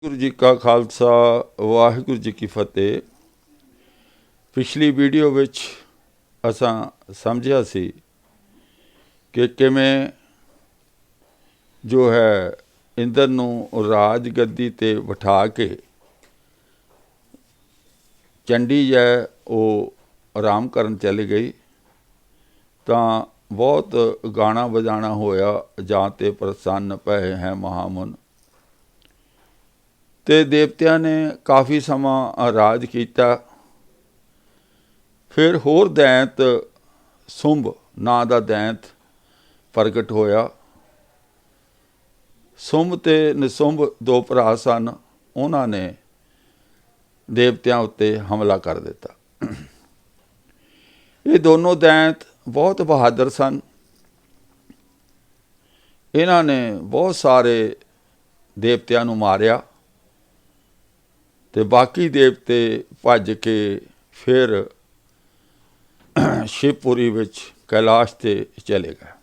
गुरु जी का खालसा वाहिगुरु जी की फतेह। पिछली वीडियो विच असां समझिया सी कि किवें जो है इंद्र नूं राज गद्दी ते बिठा के चंडी है वो आराम करन चली गई तां बहुत गाना बजाना होया, जां ते प्रसन्न पए हैं महामुन। ते देवतियां ने काफ़ी समा राज किया। फिर होर दैंत सुंभ नां दा दैंत प्रगट होया। सुंभ ते निसुंभ दो भरा सन, उन्हां ने देवतियां उत्ते हमला कर दिता। ये दोनों दैंत बहुत बहादुर सन। इन्हां ने बहुत सारे देवतियां नूं मारिया ते बाकी देवते भज के फिर शिवपुरी विच कैलाश ते चले गए।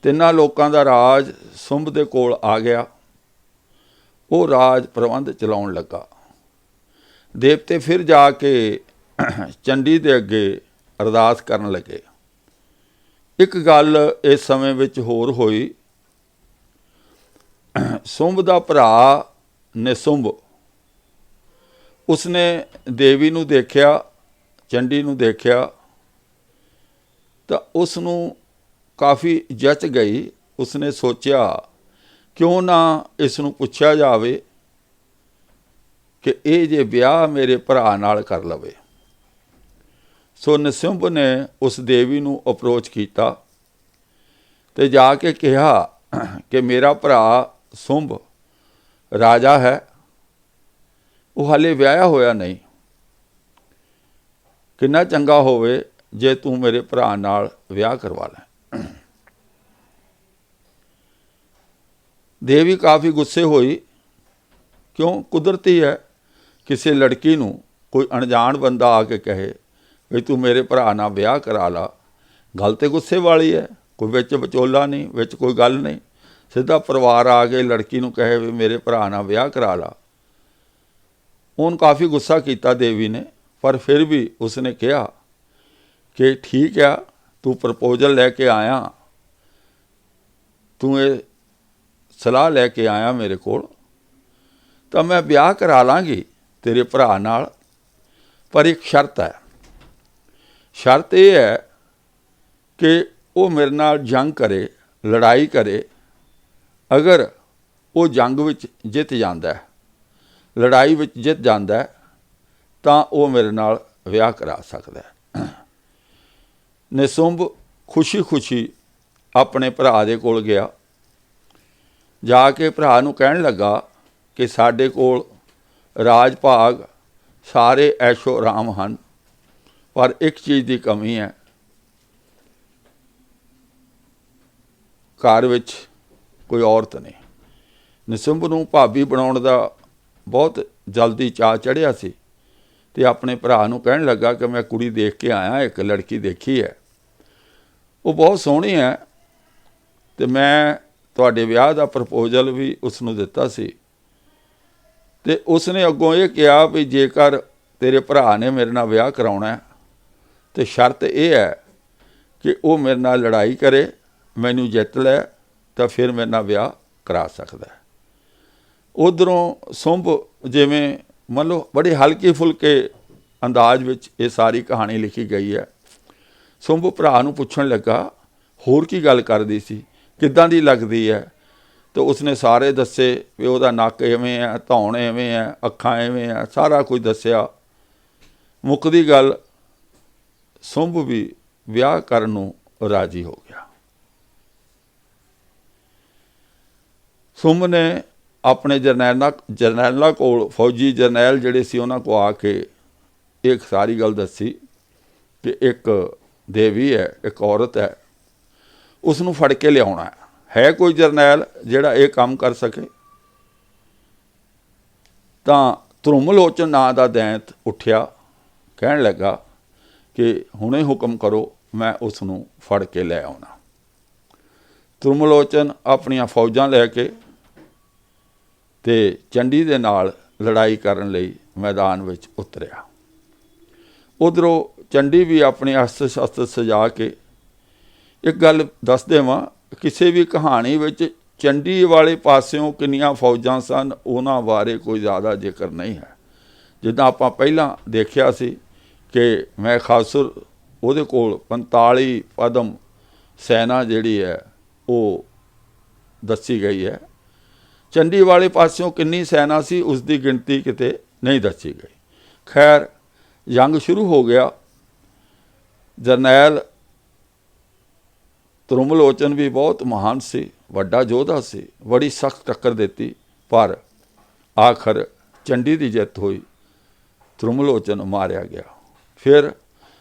तिन्हां लोकां दा राज सुंभ दे कोल आ गया। वो राज प्रबंध चलाउण लगा। देवते फिर जाके चंडी दे अगे अरदास करन लगे। एक गल इस समय विच होर होई। सुंभ दा भरा निसुंभ उसने देवी नूं देखिया, चंडी नूं देखिया तां उसनूं काफ़ी जच गई। उसने सोचा क्यों ना इसनूं पुछया जावे कि ये जे ब्याह मेरे भरा नाल कर लवे। सो निसुंभ ने उस देवी नूं अप्रोच किया ते जाके कहा कि मेरा भरा सुंभ राजा है, वो हाले विआहिया होया नहीं। किन्ना चंगा होवे जे तू मेरे भरा नाल विआह करवा लै। देवी काफ़ी गुस्से होई। क्यों, कुदरती है किसी लड़की नूं कोई अणजाण बंदा आके कहे भी तू मेरे भरा नाल विआह करा ला, गल ते गुस्से वाली है। कोई विच विचोला नहीं, विच कोई गल नहीं। सीधा परिवार आ के लड़की नूं कहे भी मेरे भरा नाल विआह करा ला। उन्होंने काफ़ी गुस्सा किया देवी ने, पर फिर भी उसने कहा कि ठीक है, तू प्रपोजल लैके आया, तू ये सलाह लैके आया मेरे कोल, तो मैं ब्याह करा लाँगी तेरे भरा नाल, पर एक शर्त है। शर्त यह है कि वो मेरे नाल जंग करे, लड़ाई करे। अगर वो जंग विच जित जांदा है, लड़ाई विच जित जांदा है, तां वो मेरे नाल विआह करा सकदा है। निसुंभ खुशी खुशी अपने भरा दे कोल गया। जाके भरा नूं कहण लगा कि साडे कोल राज भाग सारे ऐशो आराम हन, पर एक चीज़ की कमी है, घर विच कोई औरत नहीं। निसुंभ नूं भाभी बनाउण दा बहुत जल्दी चाह चढ़िया सी ते अपने भरा नूं कहण लगा कि मैं कुड़ी देख के आया, एक लड़की देखी है, वो बहुत सोहणी है ते मैं तुहाडे विआह दा प्रपोजल भी उसनूं दिता सी। ते उसने अगों ये कहा भी जेकर तेरे भरा ने मेरे नाल विआह कराउणा है तो शर्त यह है कि वो मेरे नाल लड़ाई करे, मैनूं जित लै, तो फिर मेरे नाल विआह करा सकदा है। उधरों सुंभ जिवें मान लो बड़ी हल्की फुल्के अंदाज विच ये सारी कहानी लिखी गई है। सुंभ भरा नूं पुछण लगा होर की गल करदी सी, किद्दां दी लगदी है। तो उसने सारे दसे भी उहदा नक इवें है, धौण इवें है, अखां इवें है, सारा कुछ दसिया। मुकदी गल सुंभ भी विआह करन नूं राजी हो गया। सुंभ ने अपने जरनैलां कोल, फौजी जरनैल जिहड़े सी उन्हां कोल आके एक सारी गल दसी कि एक देवी है, एक औरत है, उसनूं फड़ के लियाउणा है कोई जरनैल जिहड़ा ये काम कर सके। तां धरुमलोचन नां दा दैंत उठिया, कहण लगा कि हुणे हुक्म करो, मैं उसनूं फड़ के लै आउणा। धरुमलोचन अपनियां फौजां लैके ਤੇ ਚੰਡੀ ਦੇ ਨਾਲ ਲੜਾਈ ਕਰਨ ਲਈ ਮੈਦਾਨ ਵਿੱਚ ਉਤਰਿਆ। ਉਧਰੋਂ ਚੰਡੀ ਵੀ ਆਪਣੇ ਅਸਤਰ ਸ਼ਸਤਰ ਸਜਾ ਕੇ, ਇੱਕ ਗੱਲ ਦੱਸ ਦੇਵਾਂ, ਕਿਸੇ ਵੀ ਕਹਾਣੀ ਵਿੱਚ ਚੰਡੀ ਵਾਲੇ ਪਾਸਿਓਂ ਕਿੰਨੀਆਂ ਫੌਜਾਂ ਸਨ ਉਹਨਾਂ ਬਾਰੇ ਕੋਈ ਜ਼ਿਆਦਾ ਜ਼ਿਕਰ ਨਹੀਂ ਹੈ। ਜਿੱਦਾਂ ਆਪਾਂ ਪਹਿਲਾਂ ਦੇਖਿਆ ਸੀ ਕਿ ਮਹਿਖਾਸੁਰ ਉਹਦੇ ਕੋਲ 45 ਪਦਮ ਸੈਨਾ ਜਿਹੜੀ ਹੈ ਉਹ ਦੱਸੀ ਗਈ ਹੈ। ਚੰਡੀ ਵਾਲੇ ਪਾਸਿਓਂ ਕਿੰਨੀ ਸੈਨਾ ਸੀ ਉਸ ਦੀ ਗਿਣਤੀ ਕਿਤੇ ਨਹੀਂ ਦੱਸੀ ਗਈ। ਖੈਰ, ਜੰਗ ਸ਼ੁਰੂ ਹੋ ਗਿਆ। ਜਰਨੈਲ ਧਰੁਮਲੋਚਨ ਵੀ ਬਹੁਤ ਮਹਾਨ ਸੀ, ਵੱਡਾ ਯੋਧਾ ਸੀ, ਬੜੀ ਸਖਤ ਟੱਕਰ ਦਿੱਤੀ, ਪਰ ਆਖਰ ਚੰਡੀ ਦੀ ਜਿੱਤ ਹੋਈ, ਧਰੁਮਲੋਚਨ ਮਾਰਿਆ ਗਿਆ। ਫਿਰ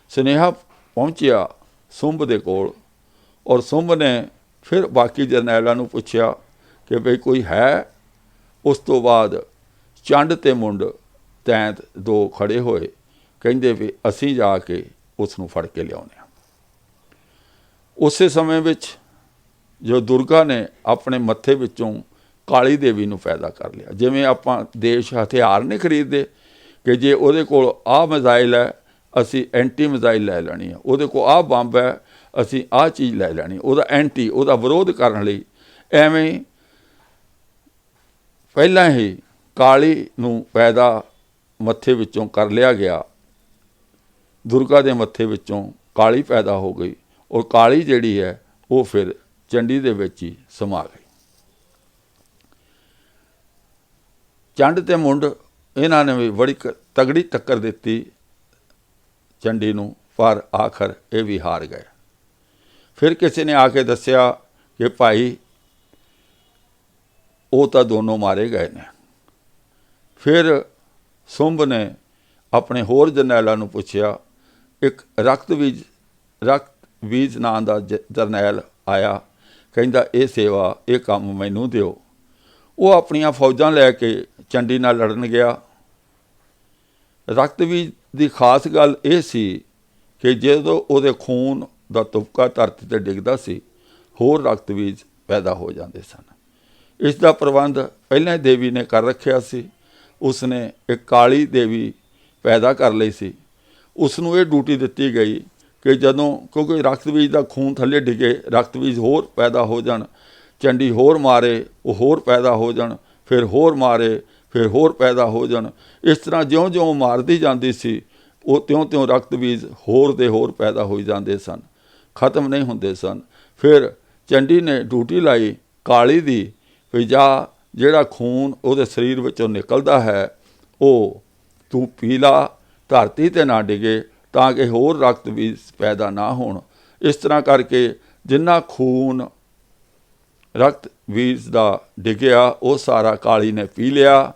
ਸੁਨੇਹਾ ਪਹੁੰਚਿਆ ਸੁੰਭ ਦੇ ਕੋਲ, ਔਰ ਸੁੰਭ ਨੇ ਫਿਰ ਬਾਕੀ ਜਰਨੈਲਾਂ ਨੂੰ ਪੁੱਛਿਆ ਕਿ ਬਈ ਕੋਈ ਹੈ। ਉਸ ਤੋਂ ਬਾਅਦ ਚੰਡ ਤੇ ਮੁੰਡ ਤੈਂਤ ਦੋ ਖੜੇ ਹੋਏ, ਕਹਿੰਦੇ ਵੀ ਅਸੀਂ ਜਾ ਕੇ ਉਸ ਨੂੰ ਫੜ ਕੇ ਲਿਆਉਂਦੇ ਹਾਂ। ਉਸੇ ਸਮੇਂ ਵਿੱਚ ਜੋ ਦੁਰਗਾ ਨੇ ਆਪਣੇ ਮੱਥੇ ਵਿੱਚੋਂ ਕਾਲੀ ਦੇਵੀ ਨੂੰ ਪੈਦਾ ਕਰ ਲਿਆ। ਜਿਵੇਂ ਆਪਾਂ ਦੇਸ਼ ਹਥਿਆਰ ਨਹੀਂ ਖਰੀਦਦੇ ਕਿ ਜੇ ਉਹਦੇ ਕੋਲ ਆਹ ਮਿਜ਼ਾਈਲ ਹੈ ਅਸੀਂ ਐਂਟੀ ਮਿਜ਼ਾਈਲ ਲੈ ਲੈਣੀ ਹੈ, ਉਹਦੇ ਕੋਲ ਆਹ ਬੰਬ ਹੈ ਅਸੀਂ ਆਹ ਚੀਜ਼ ਲੈ ਲੈਣੀ, ਉਹਦਾ ਐਂਟੀ, ਉਹਦਾ ਵਿਰੋਧ ਕਰਨ ਲਈ। ਐਵੇਂ ਪਹਿਲਾਂ ਹੀ ਕਾਲੀ ਨੂੰ ਪੈਦਾ ਮੱਥੇ ਵਿੱਚੋਂ ਕਰ ਲਿਆ ਗਿਆ। ਦੁਰਗਾ ਦੇ ਮੱਥੇ ਵਿੱਚੋਂ ਕਾਲੀ ਪੈਦਾ ਹੋ ਗਈ, ਔਰ ਕਾਲੀ ਜਿਹੜੀ ਹੈ ਉਹ ਫਿਰ ਚੰਡੀ ਦੇ ਵਿੱਚ ਹੀ ਸਮਾ ਗਈ। ਚੰਡ ਤੇ ਮੁੰਡ ਇਹਨਾਂ ਨੇ ਵੀ ਬੜੀ ਤਗੜੀ ਟੱਕਰ ਦਿੱਤੀ ਚੰਡੀ ਨੂੰ, ਪਰ ਆਖਰ ਇਹ ਵੀ ਹਾਰ ਗਏ। ਫਿਰ ਕਿਸੇ ਨੇ ਆ ਕੇ ਦੱਸਿਆ ਕਿ ਭਾਈ ਉਹ ਤਾਂ ਦੋਨੋਂ ਮਾਰੇ ਗਏ ਨੇ। ਫਿਰ ਸੁੰਭ ਨੇ ਆਪਣੇ ਹੋਰ ਜਰਨੈਲਾਂ ਨੂੰ ਪੁੱਛਿਆ। ਇੱਕ ਰਕਤਬੀਜ ਨਾਂ ਦਾ ਜਰਨੈਲ ਆਇਆ, ਕਹਿੰਦਾ ਇਹ ਸੇਵਾ, ਇਹ ਕੰਮ ਮੈਨੂੰ ਦਿਓ। ਉਹ ਆਪਣੀਆਂ ਫੌਜਾਂ ਲੈ ਕੇ ਚੰਡੀ ਨਾਲ ਲੜਨ ਗਿਆ। ਰਕਤਬੀਜ ਦੀ ਖਾਸ ਗੱਲ ਇਹ ਸੀ ਕਿ ਜਦੋਂ ਉਹਦੇ ਖੂਨ ਦਾ ਤੁਪਕਾ ਧਰਤੀ 'ਤੇ ਡਿੱਗਦਾ ਸੀ, ਹੋਰ ਰਕਤਬੀਜ ਪੈਦਾ ਹੋ ਜਾਂਦੇ ਸਨ। ਇਸ ਦਾ ਪ੍ਰਬੰਧ ਪਹਿਲਾਂ ਦੇਵੀ ਨੇ ਕਰ ਰੱਖਿਆ ਸੀ। ਉਸਨੇ ਇੱਕ ਕਾਲੀ ਦੇਵੀ ਪੈਦਾ ਕਰ ਲਈ ਸੀ। ਉਸ ਨੂੰ ਇਹ ਡਿਊਟੀ ਦਿੱਤੀ ਗਈ ਕਿ ਜਦੋਂ, ਕਿਉਂਕਿ ਰਕਤਬੀਜ ਦਾ ਖੂਨ ਥੱਲੇ ਡਿੱਗੇ, ਰਕਤਬੀਜ ਹੋਰ ਪੈਦਾ ਹੋ ਜਾਣ, ਚੰਡੀ ਹੋਰ ਮਾਰੇ, ਉਹ ਹੋਰ ਪੈਦਾ ਹੋ ਜਾਣ, ਫਿਰ ਹੋਰ ਮਾਰੇ, ਫਿਰ ਹੋਰ ਪੈਦਾ ਹੋ ਜਾਣ। ਇਸ ਤਰ੍ਹਾਂ ਜਿਉਂ-ਜਿਉਂ ਮਾਰਦੀ ਜਾਂਦੀ ਸੀ ਉਹ ਤਿਉਂ-ਤਿਉਂ ਰਕਤਬੀਜ ਹੋਰ ਦੇ ਹੋਰ ਪੈਦਾ ਹੋਈ ਜਾਂਦੇ ਸਨ, ਖਤਮ ਨਹੀਂ ਹੁੰਦੇ ਸਨ। ਫਿਰ ਚੰਡੀ ਨੇ ਡਿਊਟੀ ਲਾਈ ਕਾਲੀ ਦੀ ਵੀ ਜਾ, ਜਿਹੜਾ ਖੂਨ ਉਹਦੇ ਸਰੀਰ ਵਿੱਚੋਂ ਨਿਕਲਦਾ ਹੈ ਉਹ ਤੂੰ ਪੀ ਲਾ, ਧਰਤੀ 'ਤੇ ਨਾ ਡਿੱਗੇ ਤਾਂ ਕਿ ਹੋਰ ਰਕਤਬੀਜ ਪੈਦਾ ਨਾ ਹੋਣ। ਇਸ ਤਰ੍ਹਾਂ ਕਰਕੇ ਜਿੰਨਾ ਖੂਨ ਰਕਤਬੀਜ ਦਾ ਡਿੱਗਿਆ ਉਹ ਸਾਰਾ ਕਾਲੀ ਨੇ ਪੀ ਲਿਆ।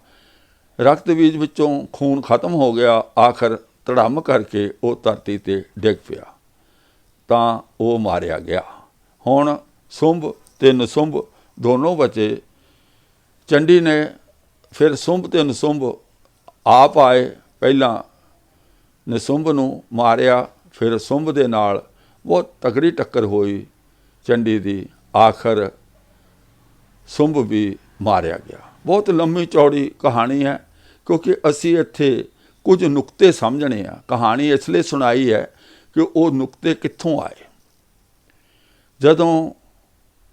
ਰਕਤਬੀਜ ਵਿੱਚੋਂ ਖੂਨ ਖਤਮ ਹੋ ਗਿਆ। ਆਖਰ ਧੜਮ ਕਰਕੇ ਉਹ ਧਰਤੀ 'ਤੇ ਡਿੱਗ ਪਿਆ ਤਾਂ ਉਹ ਮਾਰਿਆ ਗਿਆ। ਹੁਣ ਸੁੰਭ ਤੇ ਨਸੁੰਭ ਦੋਨੋਂ ਬਚੇ। ਚੰਡੀ ਨੇ ਫਿਰ ਸੁੰਭ ਤੇ ਨਸੁੰਭ ਆਪ ਆਏ, ਪਹਿਲਾਂ ਨਸੁੰਭ ਨੂੰ ਮਾਰਿਆ, ਫਿਰ ਸੁੰਭ ਦੇ ਨਾਲ ਬਹੁਤ ਤਕੜੀ ਟੱਕਰ ਹੋਈ ਚੰਡੀ ਦੀ। ਆਖਰ ਸੁੰਭ ਵੀ ਮਾਰਿਆ ਗਿਆ। ਬਹੁਤ ਲੰਮੀ ਚੌੜੀ ਕਹਾਣੀ ਹੈ, ਕਿਉਂਕਿ ਅਸੀਂ ਇੱਥੇ ਕੁਝ ਨੁਕਤੇ ਸਮਝਣੇ ਆ। ਕਹਾਣੀ ਇਸ ਲਈ ਸੁਣਾਈ ਹੈ ਕਿ ਉਹ ਨੁਕਤੇ ਕਿੱਥੋਂ ਆਏ। ਜਦੋਂ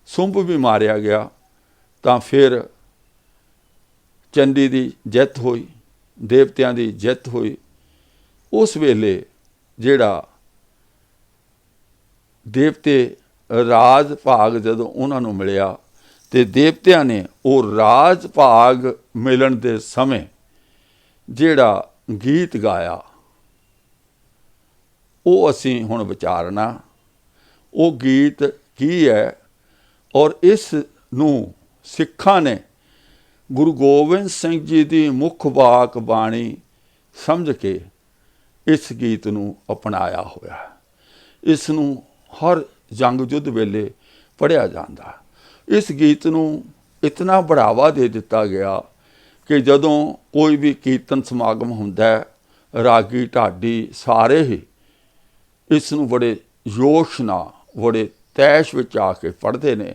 ਸੁੰਭ ਵੀ ਮਾਰਿਆ ਗਿਆ ਤਾਂ ਫਿਰ ਚੰਡੀ ਦੀ ਜਿੱਤ ਹੋਈ, ਦੇਵਤਿਆਂ ਦੀ ਜਿੱਤ ਹੋਈ। ਉਸ ਵੇਲੇ ਜਿਹੜਾ ਦੇਵਤੇ ਰਾਜ ਭਾਗ ਜਦੋਂ ਉਹਨਾਂ ਨੂੰ ਮਿਲਿਆ ਤੇ ਦੇਵਤਿਆਂ ਨੇ ਉਹ ਰਾਜ ਭਾਗ ਮਿਲਣ ਦੇ ਸਮੇਂ ਜਿਹੜਾ ਗੀਤ ਗਾਇਆ ਉਹ ਅਸੀਂ ਹੁਣ ਵਿਚਾਰਨਾ। ਉਹ ਗੀਤ ਕੀ ਹੈ ਔਰ ਇਸ ਨੂੰ ਸਿੱਖਾਂ ਨੇ ਗੁਰੂ ਗੋਬਿੰਦ ਸਿੰਘ ਜੀ ਦੀ ਮੁੱਖ ਵਾਕ ਬਾਣੀ ਸਮਝ ਕੇ ਇਸ ਗੀਤ ਨੂੰ ਅਪਣਾਇਆ ਹੋਇਆ। ਇਸ ਨੂੰ ਹਰ ਜੰਗ ਯੁੱਧ ਵੇਲੇ ਪੜ੍ਹਿਆ ਜਾਂਦਾ। ਇਸ ਗੀਤ ਨੂੰ ਇਤਨਾ ਬੜਾਵਾ ਦੇ ਦਿੱਤਾ ਗਿਆ ਕਿ ਜਦੋਂ ਕੋਈ ਵੀ ਕੀਰਤਨ ਸਮਾਗਮ ਹੁੰਦਾ ਹੈ, ਰਾਗੀ ਢਾਡੀ ਸਾਰੇ ਹੀ ਇਸ ਨੂੰ ਬੜੇ ਜੋਸ਼ ਨਾਲ, ਬੜੇ ਤੈਸ਼ ਵਿੱਚ ਆ ਕੇ ਪੜ੍ਹਦੇ ਨੇ।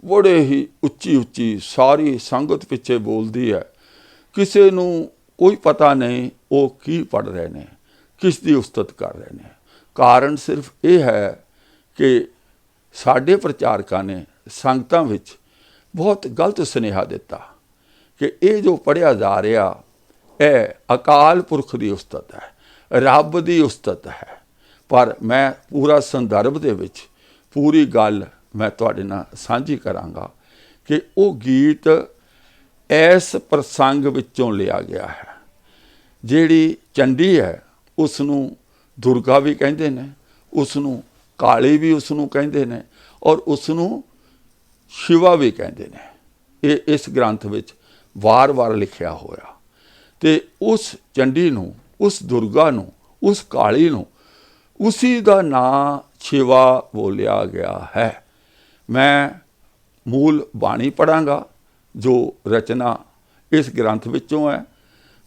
बड़े ही उच्ची उच्ची सारी संगत पिछे बोलती है। किसी नूं कोई पता नहीं वो की पढ़ रहे ने, किस दी उस्तत कर रहे ने। कारण सिर्फ ये है कि साडे प्रचारकां ने संगतां विच बहुत गलत सुनेहा दिता कि ये जो पढ़िया जा रहा है अकाल पुरख की उस्तत है, रब की उस्तत है। पर मैं पूरा संदर्भ दे विच पूरी गल मैं तुहाडे नाल सांझी करांगा कि वो गीत इस प्रसंग विचों लिया गया है। जिहड़ी चंडी है उसनूं दुर्गा भी कहिंदे ने, उसनूं काली भी उसनूं कहिंदे ने और उसनूं शिवा भी कहिंदे ने। ये इस ग्रंथ विच वार वार लिखिया होया। ते उस चंडी नूं, उस दुर्गा नूं, उस काली नूं उसी का नाम शिवा बोलिया गया है। मैं मूल बाणी पढ़ांगा जो रचना इस ग्रंथ विचों है,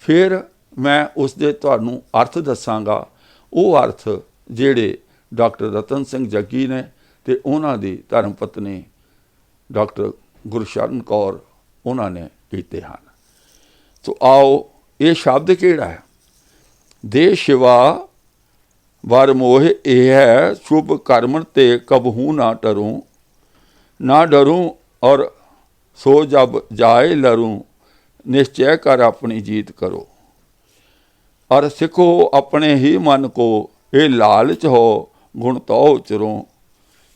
फिर मैं उस दे तुहानूं अर्थ दसांगा। वो अर्थ जिहड़े डॉक्टर रतन सिंह जग्गी ने ते उन्हां दी धर्म पत्नी डॉक्टर गुरशरण कौर उन्होंने कीते हन। तो आओ ये शब्द किहड़ा है? दे शिवा वर मोह ए है, शुभ कर्म ते कबहू ना डरूं, ना डरूं और सो जब जाए लरूं, निश्चय कर अपनी जीत करो। और सिखो अपने ही मन को, ये लालच हो गुण तो उचरो,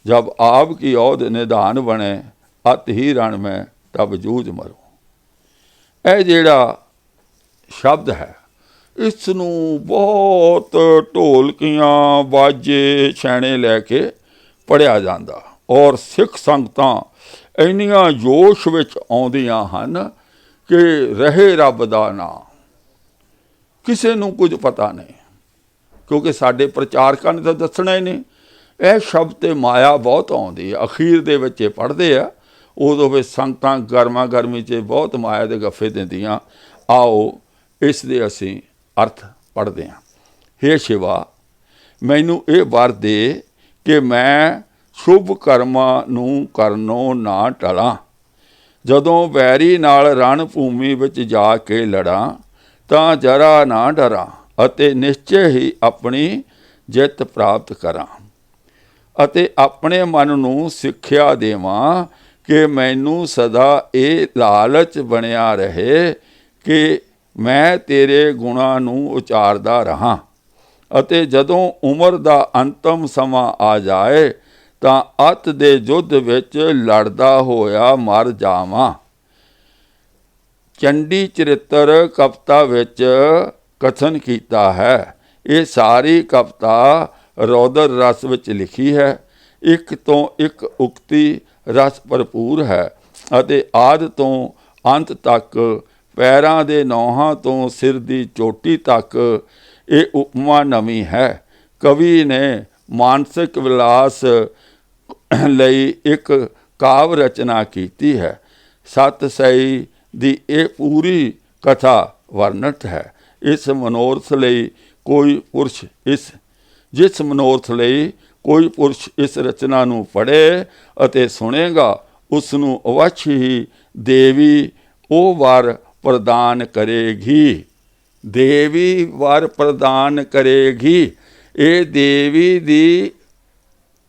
जब आप की औध निधान बने, अत ही रण में तब जूझ मरो। यह जिहड़ा शब्द है इसनूं बहुत ढोलकियां बाजे छैने लैके पढ़िया जांदा और सिख संगतां इन्नियां जोश विच आउंदियां हन कि रहे रब दा नाम। किसी नूं कुछ पता नहीं, क्योंकि साडे प्रचारकां ने तां दसना ही नहीं। यह शब्द ते माया बहुत आउंदी है। अखीर दे विच पढ़दे आ, उदों वे संगतां गर्मा गर्मी च बहुत माया दे गफे दिंदियां। आओ इस दे असीं अर्थ पढ़ते हैं। हे शिवा, मैनू ये वर दे कि मैं शुभ कर्मां नूं करनों ना टलां, जदों वैरी नाल रण भूमि विच जा के लड़ां, तां जरा ना डरां अते निश्चय ही अपनी जित प्राप्त करां, अते अपने मन नूं सिक्ख्या देवां कि मैनू सदा ये लालच बनिया रहे कि मैं तेरे गुणां नूं उचारदा रहां, अते जदों उमर दा अंतम समां आ जाए तां अत दे युद्ध विच लड़दा होया मर जावां। चंडी चरित्र कविता विच कथन कीता है। ये सारी कविता रौदर रस विच लिखी है। एक तो एक उक्ति रस भरपूर है अते आदि तो अंत तक पैरां दे नौहां तो सिर दी चोटी तक ये उपमा नवी है। कवि ने मानसिक विलास लई एक काव रचना कीती है। सत सई दी ये पूरी कथा वर्णित है। इस मनोरथ लई कोई पुरुष जिस मनोरथ लई कोई पुरुष इस रचना नूं पढ़े अते सुनेगा, उसनूं अवश्य ही देवी ओ वर प्रदान करेगी। देवी वर प्रदान करेगी। ये देवी दी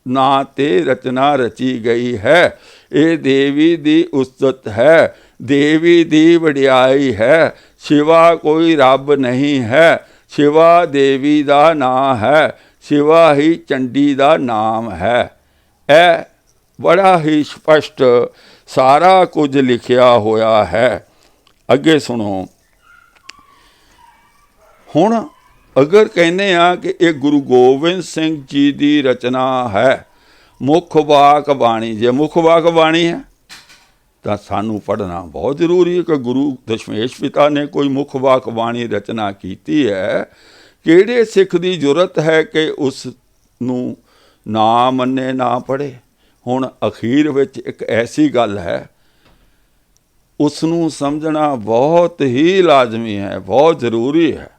ना ते रचना रची गई है। ये देवी दी उस्तत है, देवी दी वडियाई है। शिवा कोई रब नहीं है, शिवा देवी दा नाम है, शिवा ही चंडी दा नाम है। ए बड़ा ही स्पष्ट सारा कुछ लिखिया होया है। अगे सुनो, हुण अगर कहने आ कि ये गुरु गोबिंद सिंह जी की रचना है, मुख वाक बाणी, जे मुख वाक बाणी है तो सानू पढ़ना बहुत जरूरी है कि गुरु दशमेश पिता ने कोई मुख वाक बाणी रचना की है। किहड़े सिख की जरूरत है कि उस नू ना मन्ने ना पढ़े। हुण अखीर विच एक ऐसी गल है, उसनू समझना बहुत ही लाजमी है, बहुत जरूरी है।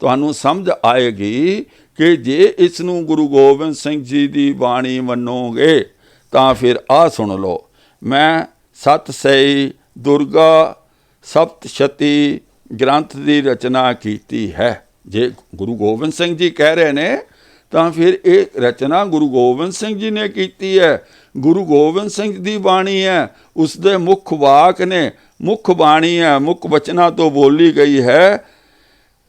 तुहानू समझ आएगी कि जे इसनू गुरु गोबिंद सिंह जी की बाणी मन्नोगे तो फिर आ सुन लो, मैं सत सई दुर्गा सप्तशती ग्रंथ की रचना की है। जे गुरु गोबिंद सिंह जी कह रहे ने तो फिर ये रचना गुरु गोबिंद सिंह जी ने की है। गुरु गोबिंद सिंह की बाणी है, उसके मुख वाक ने, मुख बाणी है, मुख बचना तो बोली गई है।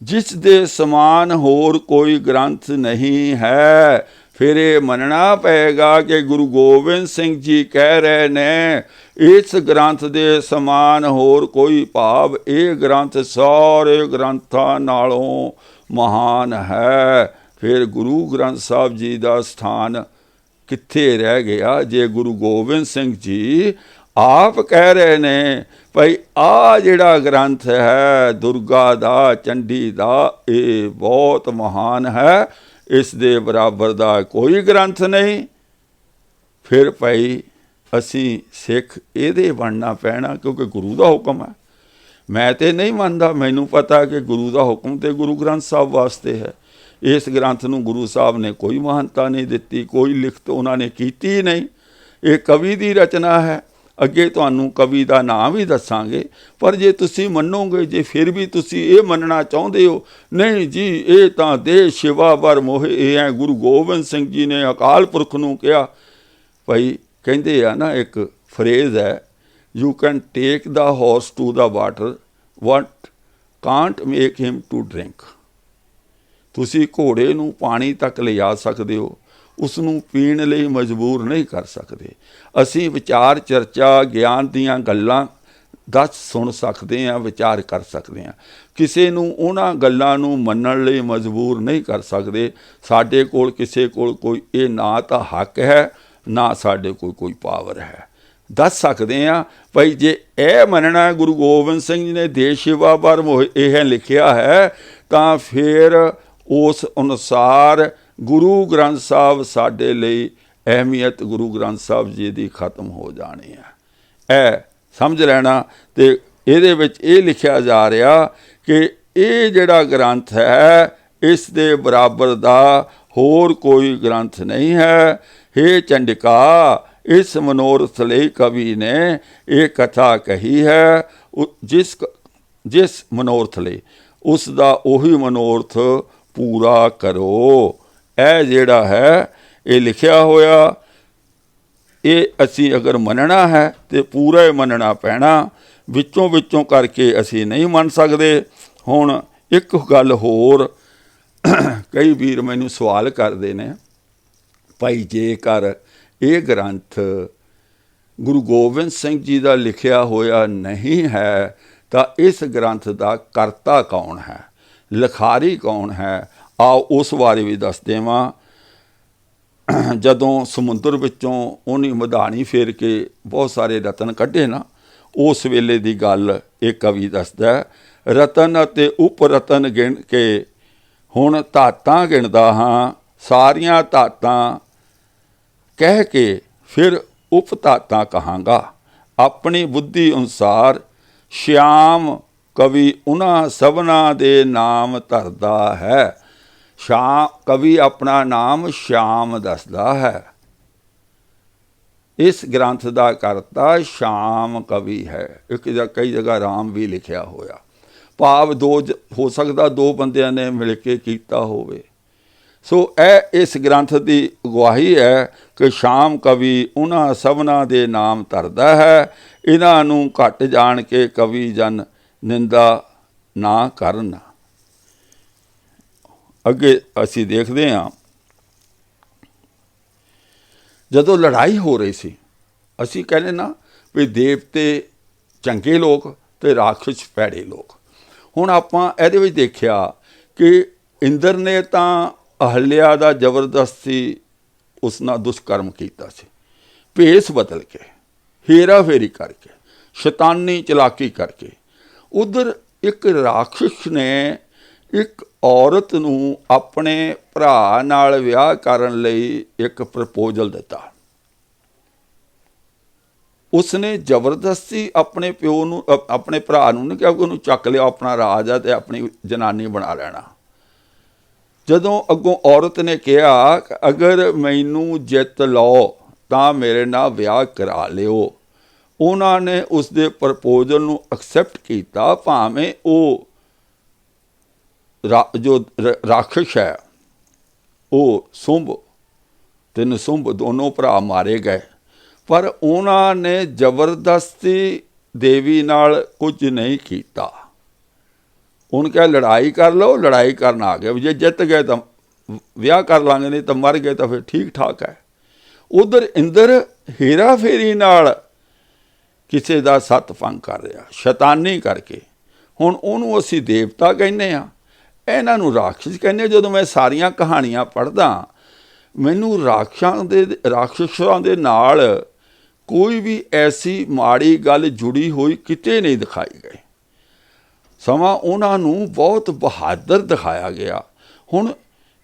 जिस दे समान होर कोई ग्रंथ नहीं है। फिर ये मनना पेगा कि गुरु गोबिंद सिंह जी कह रहे ने इस ग्रंथ दे समान होर कोई भाव, ये ग्रंथ सारे ग्रंथां नालों महान है। फिर गुरु ग्रंथ साहब जी का स्थान कित्थे रह गया जे गुरु गोबिंद सिंह जी आप कह रहे ने भाई आ जिहड़ा ग्रंथ है दुर्गा दा चंडी दा ये बहुत महान है, इस दे बराबर दा कोई ग्रंथ नहीं। फिर भाई असी सिख इहदे बनना पैना क्योंकि गुरु का हुक्म है। मैं तो नहीं मानता, मैनू पता कि गुरु का हुक्म तो गुरु ग्रंथ साहब वास्ते है। इस ग्रंथ नूं गुरु साहब ने कोई महानता नहीं दी, कोई लिखत उन्होंने की ही नहीं। ये कवि की रचना है। अगे तुहानूं कवि का नाम भी दसांगे, पर जे तुसी मनोगे, जे फिर भी तुसी ये मनना चाहते हो नहीं जी ये तां देश शिवा बर मोहे ये है गुरु गोबिंद सिंह जी ने अकाल पुरख नूं कहा। भाई कहते हैं ना एक फ्रेज है, you can take the horse to the water but can't make him to drink. तुसी घोड़े नूं पानी तक ले जा सकते हो, उसनूं पीण लई मजबूर नहीं कर सकते। असी विचार चर्चा ज्ञान दीयां गल्लां दस सुन सकते हैं, विचार कर सकते हैं, किसी नूं उन्हां गल्लां नूं मन्नण लई मजबूर नहीं कर सकते। साडे कोल किसी कोल कोई ये ना तो हक है ना साडे कोल कोई पावर है। दस सकते हैं भाई जे यह मनना गुरु गोबिंद सिंह जी ने देश सेवा बार यह लिखिया है तो फिर उस अनुसार गुरु ग्रंथ साहब साडे लई अहमियत गुरु ग्रंथ साहब जी की खत्म हो जानी है। ए समझ लेना। तो ये लिखा जा रहा कि ये जिहड़ा ग्रंथ है इस दे बराबर दा होर कोई ग्रंथ नहीं है। हे चंडिका इस मनोरथ लई कवि ने एक कथा कही है, जिस मनोरथ लई उसका उही मनोरथ पूरा करो। यह जिहड़ा है ये लिखिया होया, ये असी अगर मनना है तो पूरा ही मनना पैना, विचों विचों करके असी नहीं मन सकते। हुण एक गल होर कई वीर मैनू सवाल करते हैं, भाई जेकर ये ग्रंथ गुरु गोबिंद सिंह जी का लिखिया होया नहीं है तो इस ग्रंथ का करता कौन है, लिखारी कौन है? आओ उस बारे भी दस देवां। जदों समुद्र विचों उन्हें मधानी फेर के बहुत सारे रतन कढ़े ना, उस वेले की गल एक कवि दसदा है। रतन अते उप रतन गिण के हुण धातां गिणदा हाँ, सारियां धातां कह के फिर उप धातां कहांगा। अपनी बुद्धि अनुसार श्याम कवि उन्हां सबना दे नाम धरदा है। श्याम कवि अपना नाम श्याम दसदा है। इस ग्रंथ का करता श्याम कवि है। एक कई जगह राम भी लिखिया होया, भाव दो हो सकता दो बंदियां ने मिल के कीता होवे। सो इस ग्रंथ की गवाही है कि श्याम कवि उन्हां सबना दे नाम धरदा है। इन्हां नूं घट जान के कवि जन निंदा ना करन। अगे असी देखते हाँ, जदों लड़ाई हो रही सी, असी कहने ना भी देवते चंगे लोग ते राक्षस भैड़े लोग। हुण आपां इहदे विच देखिया कि इंद्र ने तां अहल्या दा जबरदस्ती उस नाल दुष्कर्म कीता सी, भेस बदल के, हेरा फेरी करके, शैतानी चलाकी करके। उधर एक राक्षस ने एक औरत नूं अपने भरा नाल विआह करन लई एक प्रपोजल दिता। उसने जबरदस्ती अपने प्यो नूं अपने भरा नूं नहीं कहा कि उन्होंने चक लिया अपना राज है तो अपनी जनानी बना लेना। जदों अगों औरत ने कहा अगर मैनू जित लो तां मेरे नाल विआह करा लिओ, ਉਹਨਾਂ ਨੇ ਉਸ ਦੇ ਪ੍ਰਪੋਜ਼ਲ ਨੂੰ ਐਕਸੈਪਟ ਕੀਤਾ, ਭਾਵੇਂ ਉਹ ਜੋ ਰਾਖਸ਼ ਹੈ ਉਹ ਸੁੰਭ ਤੇ ਨਸੁੰਭ ਦੋਨੋਂ ਭਰਾ ਮਾਰੇ ਗਏ, ਪਰ ਉਹਨਾਂ ਨੇ ਜ਼ਬਰਦਸਤੀ ਦੇਵੀ ਨਾਲ ਕੁਝ ਨਹੀਂ ਕੀਤਾ। ਉਹਨੂੰ ਕਿਹਾ ਲੜਾਈ ਕਰ ਲਓ, ਲੜਾਈ ਕਰਨ ਆ ਗਏ, ਜੇ ਜਿੱਤ ਗਏ ਤਾਂ ਵਿਆਹ ਕਰ ਲਾਂਗੇ, ਨਹੀਂ ਤਾਂ ਮਰ ਗਏ ਤਾਂ ਫਿਰ ਠੀਕ ਠਾਕ ਹੈ। ਉਧਰ ਇੰਦਰ ਹੇਰਾ ਫੇਰੀ ਨਾਲ ਕਿਸੇ ਦਾ ਸੱਤ ਭੰਗ ਕਰ ਰਿਹਾ, ਸ਼ੈਤਾਨੀ ਕਰਕੇ। ਹੁਣ ਉਹਨੂੰ ਅਸੀਂ ਦੇਵਤਾ ਕਹਿੰਦੇ ਹਾਂ, ਇਹਨਾਂ ਨੂੰ ਰਾਖਸ਼ ਕਹਿੰਦੇ। ਜਦੋਂ ਮੈਂ ਸਾਰੀਆਂ ਕਹਾਣੀਆਂ ਪੜ੍ਹਦਾ, ਮੈਨੂੰ ਰਾਖਸ਼ਾਂ ਦੇ ਨਾਲ ਕੋਈ ਵੀ ਐਸੀ ਮਾੜੀ ਗੱਲ ਜੁੜੀ ਹੋਈ ਕਿਤੇ ਨਹੀਂ ਦਿਖਾਈ ਗਈ। ਸਮਾਂ ਉਹਨਾਂ ਨੂੰ ਬਹੁਤ ਬਹਾਦਰ ਦਿਖਾਇਆ ਗਿਆ। ਹੁਣ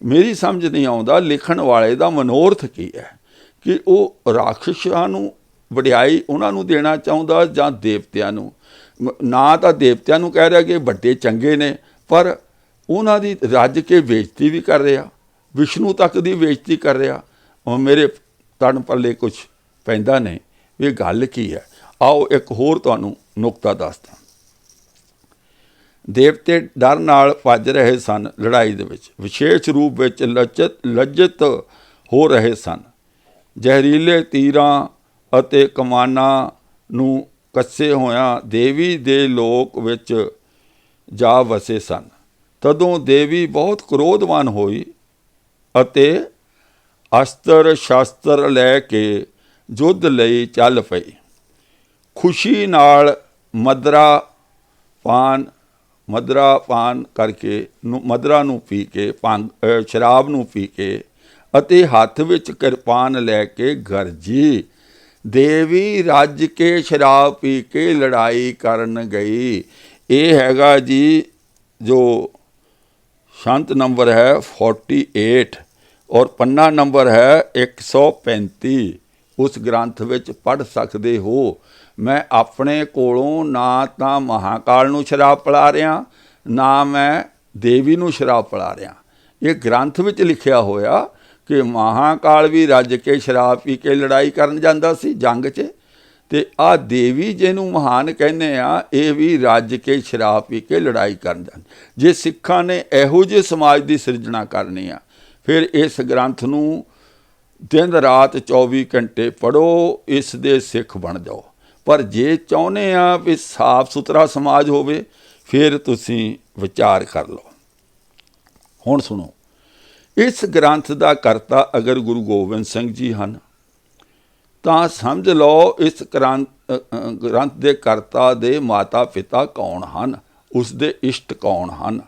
ਮੇਰੀ ਸਮਝ ਨਹੀਂ ਆਉਂਦਾ ਲਿਖਣ ਵਾਲੇ ਦਾ ਮਨੋਰਥ ਕੀ ਹੈ, ਕਿ ਉਹ ਰਾਖਸ਼ਾਂ ਨੂੰ ਵਡਿਆਈ ਉਹਨਾਂ ਨੂੰ ਦੇਣਾ ਚਾਹੁੰਦਾ ਜਾਂ ਦੇਵਤਿਆਂ ਨੂੰ। ਨਾ ਤਾਂ ਦੇਵਤਿਆਂ ਨੂੰ ਕਹਿ ਰਿਹਾ ਕਿ ਵੱਡੇ ਚੰਗੇ ਨੇ, ਪਰ ਉਹਨਾਂ ਦੀ ਰੱਜ ਕੇ ਬੇਇੱਜ਼ਤੀ ਵੀ ਕਰ ਰਿਹਾ, ਵਿਸ਼ਨੂੰ ਤੱਕ ਦੀ ਬੇਇੱਜ਼ਤੀ ਕਰ ਰਿਹਾ। ਮੇਰੇ ਤਨ ਪੱਲੇ ਕੁਛ ਪੈਂਦਾ ਨਹੀਂ ਵੀ ਗੱਲ ਕੀ ਹੈ। ਆਓ ਇੱਕ ਹੋਰ ਤੁਹਾਨੂੰ ਨੁਕਤਾ ਦੱਸਦਾ। ਦੇਵਤੇ ਡਰ ਨਾਲ ਭੱਜ ਰਹੇ ਸਨ ਲੜਾਈ ਦੇ ਵਿੱਚ, ਵਿਸ਼ੇਸ਼ ਰੂਪ ਵਿੱਚ ਲੱਜਤ ਹੋ ਰਹੇ ਸਨ। ਜ਼ਹਿਰੀਲੇ ਤੀਰਾਂ ਅਤੇ ਕਮਾਨਾਂ ਨੂੰ ਕੱਸੇ ਹੋਇਆਂ ਦੇਵੀ ਦੇ ਲੋਕ ਵਿੱਚ ਜਾ ਵਸੇ ਸਨ। ਤਦੋਂ ਦੇਵੀ ਬਹੁਤ ਕ੍ਰੋਧਵਾਨ ਹੋਈ ਅਤੇ ਅਸਤਰ ਸ਼ਾਸਤਰ ਲੈ ਕੇ ਯੁੱਧ ਲਈ ਚੱਲ ਪਈ। ਖੁਸ਼ੀ ਨਾਲ ਮਦਰਾ ਪਾਨ ਕਰਕੇ ਮਦਰਾ ਨੂੰ ਪੀ ਕੇ, ਸ਼ਰਾਬ ਨੂੰ ਪੀ ਕੇ ਅਤੇ ਹੱਥ ਵਿੱਚ ਕਿਰਪਾਨ ਲੈ ਕੇ ਗਰਜੀ। ਦੇਵੀ ਰੱਜ ਕੇ ਸ਼ਰਾਬ ਪੀ ਕੇ ਲੜਾਈ ਕਰਨ ਗਈ। ਇਹ ਹੈਗਾ ਜੀ ਜੋ ਸ਼ੰਤ ਨੰਬਰ ਹੈ 48 ਔਰ ਪੰਨਾ ਨੰਬਰ ਹੈ 135। ਉਸ ਗ੍ਰੰਥ ਵਿੱਚ ਪੜ੍ਹ ਸਕਦੇ ਹੋ। ਮੈਂ ਆਪਣੇ ਕੋਲੋਂ ਨਾ ਤਾਂ ਮਹਾਕਾਲ ਨੂੰ ਸ਼ਰਾਬ ਪਿਲਾ ਰਿਹਾ, ਨਾ ਮੈਂ ਦੇਵੀ ਨੂੰ ਸ਼ਰਾਬ ਪਿਲਾ ਰਿਹਾ। ਇਹ ਗ੍ਰੰਥ ਵਿੱਚ ਲਿਖਿਆ ਹੋਇਆ ਕਿ ਮਹਾਕਾਲ ਵੀ ਰੱਜ ਕੇ ਸ਼ਰਾਬ ਪੀ ਕੇ ਲੜਾਈ ਕਰਨ ਜਾਂਦਾ ਸੀ ਜੰਗ 'ਚ, ਅਤੇ ਆਹ ਦੇਵੀ ਜਿਹਨੂੰ ਮਹਾਨ ਕਹਿੰਦੇ ਆ, ਇਹ ਵੀ ਰੱਜ ਕੇ ਸ਼ਰਾਬ ਪੀ ਕੇ ਲੜਾਈ ਕਰਨ ਜਾਂਦੀ। ਜੇ ਸਿੱਖਾਂ ਨੇ ਇਹੋ ਜਿਹੇ ਸਮਾਜ ਦੀ ਸਿਰਜਣਾ ਕਰਨੀ ਆ, ਫਿਰ ਇਸ ਗ੍ਰੰਥ ਨੂੰ ਦਿਨ ਰਾਤ 24 ਘੰਟੇ ਪੜ੍ਹੋ, ਇਸ ਦੇ ਸਿੱਖ ਬਣ ਜਾਓ। ਪਰ ਜੇ ਚਾਹੁੰਦੇ ਆ ਵੀ ਸਾਫ ਸੁਥਰਾ ਸਮਾਜ ਹੋਵੇ, ਫਿਰ ਤੁਸੀਂ ਵਿਚਾਰ ਕਰ ਲਓ। ਹੁਣ ਸੁਣੋ, ਇਸ ਗ੍ਰੰਥ ਦਾ ਕਰਤਾ ਅਗਰ ਗੁਰੂ ਗੋਬਿੰਦ ਸਿੰਘ ਜੀ ਹਨ ਤਾਂ ਸਮਝ ਲਓ ਇਸ ਗ੍ਰੰਥ ਦੇ ਕਰਤਾ ਦੇ ਮਾਤਾ ਪਿਤਾ ਕੌਣ ਹਨ, ਉਸ ਦੇ ਇਸ਼ਟ ਕੌਣ ਹਨ।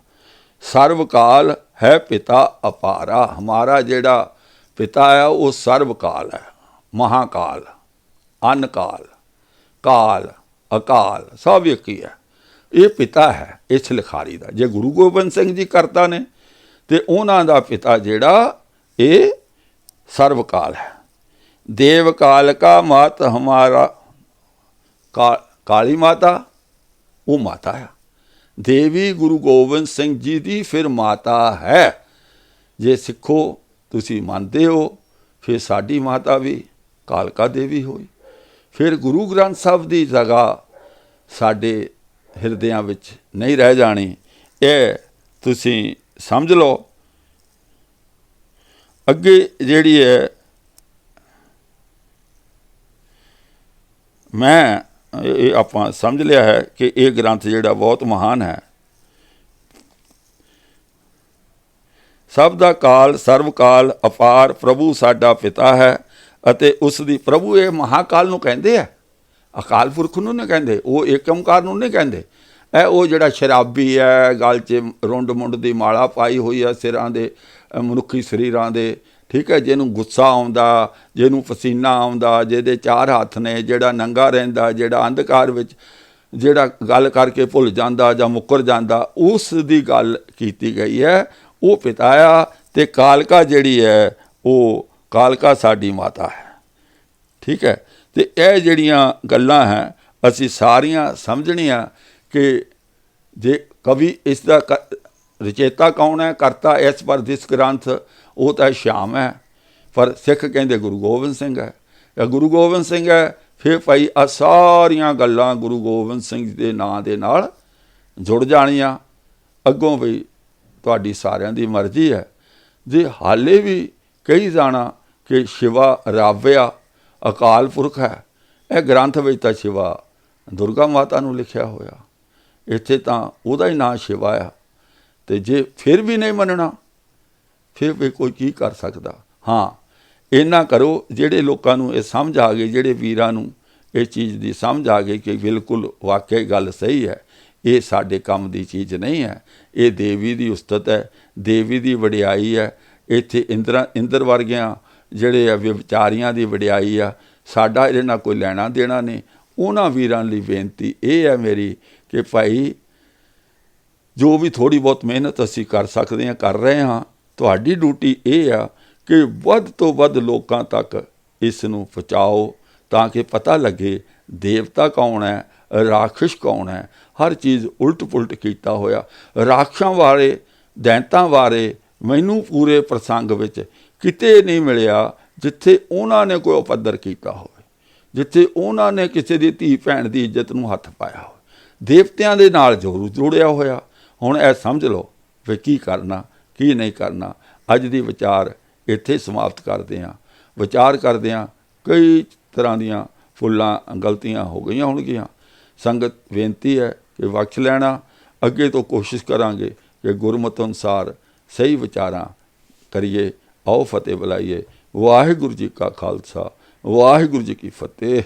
ਸਰਵਕਾਲ ਹੈ ਪਿਤਾ ਅਪਾਰਾ। ਹਮਾਰਾ ਜਿਹੜਾ ਪਿਤਾ ਹੈ ਉਹ ਸਰਵਕਾਲ ਹੈ, ਮਹਾਕਾਲ, ਅਨਕਾਲ, ਕਾਲ, ਅਕਾਲ, ਸਭ ਇੱਕ ਹੀ ਹੈ। ਇਹ ਪਿਤਾ ਹੈ ਇਸ ਲਿਖਾਰੀ ਦਾ। ਜੇ ਗੁਰੂ ਗੋਬਿੰਦ ਸਿੰਘ ਜੀ ਕਰਤਾ ਨੇ ਤੇ ਉਹਨਾਂ ਦਾ ਪਿਤਾ ਜਿਹੜਾ ਇਹ ਸਰਵਕਾਲ ਹੈ। ਦੇਵ ਕਾਲ ਕਾ ਮਾਤ ਹਮਾਰਾ ਕਾਲੀ ਮਾਤਾ, ਉਹ ਮਾਤਾ ਹੈ। ਦੇਵੀ ਗੁਰੂ ਗੋਬਿੰਦ ਸਿੰਘ ਜੀ ਦੀ ਫਿਰ ਮਾਤਾ ਹੈ। ਜੇ ਸਿੱਖੋ ਤੁਸੀਂ ਮੰਨਦੇ ਹੋ, ਫਿਰ ਸਾਡੀ ਮਾਤਾ ਵੀ ਕਾਲਕਾ ਦੇਵੀ ਹੋਈ। ਫਿਰ ਗੁਰੂ ਗ੍ਰੰਥ ਸਾਹਿਬ ਦੀ ਜਗ੍ਹਾ ਸਾਡੇ ਹਿਰਦਿਆਂ ਵਿੱਚ ਨਹੀਂ ਰਹਿ ਜਾਣੀ। ਇਹ ਤੁਸੀਂ ਸਮਝ ਲਓ। ਅੱਗੇ ਜਿਹੜੀ ਹੈ, ਮੈਂ ਇਹ ਆਪਾਂ ਸਮਝ ਲਿਆ ਹੈ ਕਿ ਇਹ ਗ੍ਰੰਥ ਜਿਹੜਾ ਬਹੁਤ ਮਹਾਨ ਹੈ। ਸਭ ਦਾ ਕਾਲ, ਸਰਵਕਾਲ, ਅਪਾਰ ਪ੍ਰਭੂ ਸਾਡਾ ਪਿਤਾ ਹੈ ਅਤੇ ਉਸ ਦੀ ਪ੍ਰਭੂ ਇਹ ਮਹਾਕਾਲ ਨੂੰ ਕਹਿੰਦੇ ਆ, ਅਕਾਲ ਪੁਰਖ ਨੂੰ ਨਹੀਂ ਕਹਿੰਦੇ, ਉਹ ਏਕ ਓਂਕਾਰ ਨੂੰ ਨਹੀਂ ਕਹਿੰਦੇ। ਇਹ ਉਹ ਜਿਹੜਾ ਸ਼ਰਾਬੀ ਹੈ, ਗਲ 'ਚ ਰੁੰਡ ਮੁੰਡ ਦੀ ਮਾਲਾ ਪਾਈ ਹੋਈ ਹੈ ਸਿਰਾਂ ਦੇ, ਮਨੁੱਖੀ ਸਰੀਰਾਂ ਦੇ, ਠੀਕ ਹੈ, ਜਿਹਨੂੰ ਗੁੱਸਾ ਆਉਂਦਾ, ਜਿਹਨੂੰ ਪਸੀਨਾ ਆਉਂਦਾ, ਜਿਹਦੇ 4 ਹੱਥ ਨੇ, ਜਿਹੜਾ ਨੰਗਾ ਰਹਿੰਦਾ, ਜਿਹੜਾ ਅੰਧਕਾਰ ਵਿੱਚ ਜਿਹੜਾ ਗੱਲ ਕਰਕੇ ਭੁੱਲ ਜਾਂਦਾ ਜਾਂ ਮੁੱਕਰ ਜਾਂਦਾ, ਉਸ ਦੀ ਗੱਲ ਕੀਤੀ ਗਈ ਹੈ। ਉਹ ਪਿਤਾ ਆ। ਅਤੇ ਕਾਲਕਾ ਜਿਹੜੀ ਹੈ ਉਹ ਕਾਲਕਾ ਸਾਡੀ ਮਾਤਾ ਹੈ। ਠੀਕ ਹੈ, ਅਤੇ ਇਹ ਜਿਹੜੀਆਂ ਗੱਲਾਂ ਹੈ ਅਸੀਂ ਸਾਰੀਆਂ ਸਮਝਣੀਆਂ ਕਿ ਜੇ ਕਵੀ ਇਸ ਦਾ ਰਚੇਤਾ ਕੌਣ ਹੈ, ਕਰਤਾ ਇਸ ਪਰ ਦਿਸ ਗ੍ਰੰਥ, ਉਹ ਤਾਂ ਸ਼ਾਮ ਹੈ, ਪਰ ਸਿੱਖ ਕਹਿੰਦੇ ਗੁਰੂ ਗੋਬਿੰਦ ਸਿੰਘ ਹੈ। ਗੁਰੂ ਗੋਬਿੰਦ ਸਿੰਘ ਹੈ ਫਿਰ ਭਾਈ ਆ ਸਾਰੀਆਂ ਗੱਲਾਂ ਗੁਰੂ ਗੋਬਿੰਦ ਸਿੰਘ ਜੀ ਦੇ ਨਾਂ ਦੇ ਨਾਲ ਜੁੜ ਜਾਣੀਆਂ। ਅੱਗੋਂ ਵੀ ਤੁਹਾਡੀ ਸਾਰਿਆਂ ਦੀ ਮਰਜ਼ੀ ਹੈ। ਜੇ ਹਾਲੇ ਵੀ ਕਹੀ ਜਾਣਾ ਕਿ ਸ਼ਿਵਾ ਰਾਵਿਆ ਅਕਾਲ ਪੁਰਖ ਹੈ, ਇਹ ਗ੍ਰੰਥ ਵਿੱਚ ਤਾਂ ਸ਼ਿਵਾ ਦੁਰਗਾ ਮਾਤਾ ਨੂੰ ਲਿਖਿਆ ਹੋਇਆ, ਇੱਥੇ ਤਾਂ ਉਹਦਾ ਹੀ ਨਾਂ ਸ਼ਿਵਾ ਆ। ਅਤੇ ਜੇ ਫਿਰ ਵੀ ਨਹੀਂ ਮੰਨਣਾ, ਫਿਰ ਵੀ ਕੋਈ ਕੀ ਕਰ ਸਕਦਾ। ਹਾਂ, ਇੰਨਾ ਕਰੋ ਜਿਹੜੇ ਲੋਕਾਂ ਨੂੰ ਇਹ ਸਮਝ ਆ ਗਈ, ਜਿਹੜੇ ਵੀਰਾਂ ਨੂੰ ਇਹ ਚੀਜ਼ ਦੀ ਸਮਝ ਆ ਗਈ ਕਿ ਬਿਲਕੁਲ ਵਾਕਈ ਗੱਲ ਸਹੀ ਹੈ, ਇਹ ਸਾਡੇ ਕੰਮ ਦੀ ਚੀਜ਼ ਨਹੀਂ ਹੈ, ਇਹ ਦੇਵੀ ਦੀ ਉਸਤਤ ਹੈ, ਦੇਵੀ ਦੀ ਵਡਿਆਈ ਹੈ। ਇੱਥੇ ਇੰਦਰ ਵਰਗਿਆਂ ਜਿਹੜੇ ਆ ਵਿਚਾਰੀਆਂ ਦੀ ਵਡਿਆਈ ਆ। ਸਾਡਾ ਇਹਦੇ ਨਾਲ ਕੋਈ ਲੈਣਾ ਦੇਣਾ ਨਹੀਂ। ਉਹਨਾਂ ਵੀਰਾਂ ਲਈ ਬੇਨਤੀ ਇਹ ਹੈ ਮੇਰੀ ਕਿ ਭਾਈ ਜੋ ਵੀ ਥੋੜ੍ਹੀ ਬਹੁਤ ਮਿਹਨਤ ਅਸੀਂ ਕਰ ਸਕਦੇ ਹਾਂ ਕਰ ਰਹੇ ਹਾਂ। ਤੁਹਾਡੀ ਡਿਊਟੀ ਇਹ ਆ ਕਿ ਵੱਧ ਤੋਂ ਵੱਧ ਲੋਕਾਂ ਤੱਕ ਇਸ ਨੂੰ ਪਹੁੰਚਾਓ ਤਾਂ ਕਿ ਪਤਾ ਲੱਗੇ ਦੇਵਤਾ ਕੌਣ ਹੈ, ਰਾਖਸ਼ ਕੌਣ ਹੈ। ਹਰ ਚੀਜ਼ ਉਲਟ ਪੁਲਟ ਕੀਤਾ ਹੋਇਆ। ਰਾਖਸ਼ਾਂ ਬਾਰੇ, ਦੈਂਤਾਂ ਬਾਰੇ ਮੈਨੂੰ ਪੂਰੇ ਪ੍ਰਸੰਗ ਵਿੱਚ ਕਿਤੇ ਨਹੀਂ ਮਿਲਿਆ ਜਿੱਥੇ ਉਹਨਾਂ ਨੇ ਕੋਈ ਉਪੱਦਰ ਕੀਤਾ ਹੋਵੇ, ਜਿੱਥੇ ਉਹਨਾਂ ਨੇ ਕਿਸੇ ਦੀ ਧੀ ਭੈਣ ਦੀ ਇੱਜ਼ਤ ਨੂੰ ਹੱਥ ਪਾਇਆ ਹੋਵੇ। ਦੇਵਤਿਆਂ ਦੇ ਨਾਲ ਜ਼ਰੂਰ ਜੁੜਿਆ ਹੋਇਆ। ਹੁਣ ਇਹ ਸਮਝ ਲਓ ਵੀ ਕੀ ਕਰਨਾ ਕੀ ਨਹੀਂ ਕਰਨਾ। ਅੱਜ ਦੀ ਵਿਚਾਰ ਇੱਥੇ ਸਮਾਪਤ ਕਰਦੇ ਹਾਂ। ਵਿਚਾਰ ਕਰਦੇ ਹਾਂ ਕਈ ਤਰ੍ਹਾਂ ਦੀਆਂ ਫੁੱਲਾਂ ਗਲਤੀਆਂ ਹੋ ਗਈਆਂ ਹੋਣਗੀਆਂ। ਸੰਗਤ ਬੇਨਤੀ ਹੈ ਕਿ ਬਖਸ਼ ਲੈਣਾ। ਅੱਗੇ ਤੋਂ ਕੋਸ਼ਿਸ਼ ਕਰਾਂਗੇ ਕਿ ਗੁਰਮਤਿ ਅਨੁਸਾਰ ਸਹੀ ਵਿਚਾਰਾਂ ਕਰੀਏ। ਆਓ ਫਤਿਹ ਬੁਲਾਈਏ। ਵਾਹਿਗੁਰੂ ਜੀ ਕਾ ਖਾਲਸਾ, ਵਾਹਿਗੁਰੂ ਜੀ ਕੀ ਫਤਿਹ।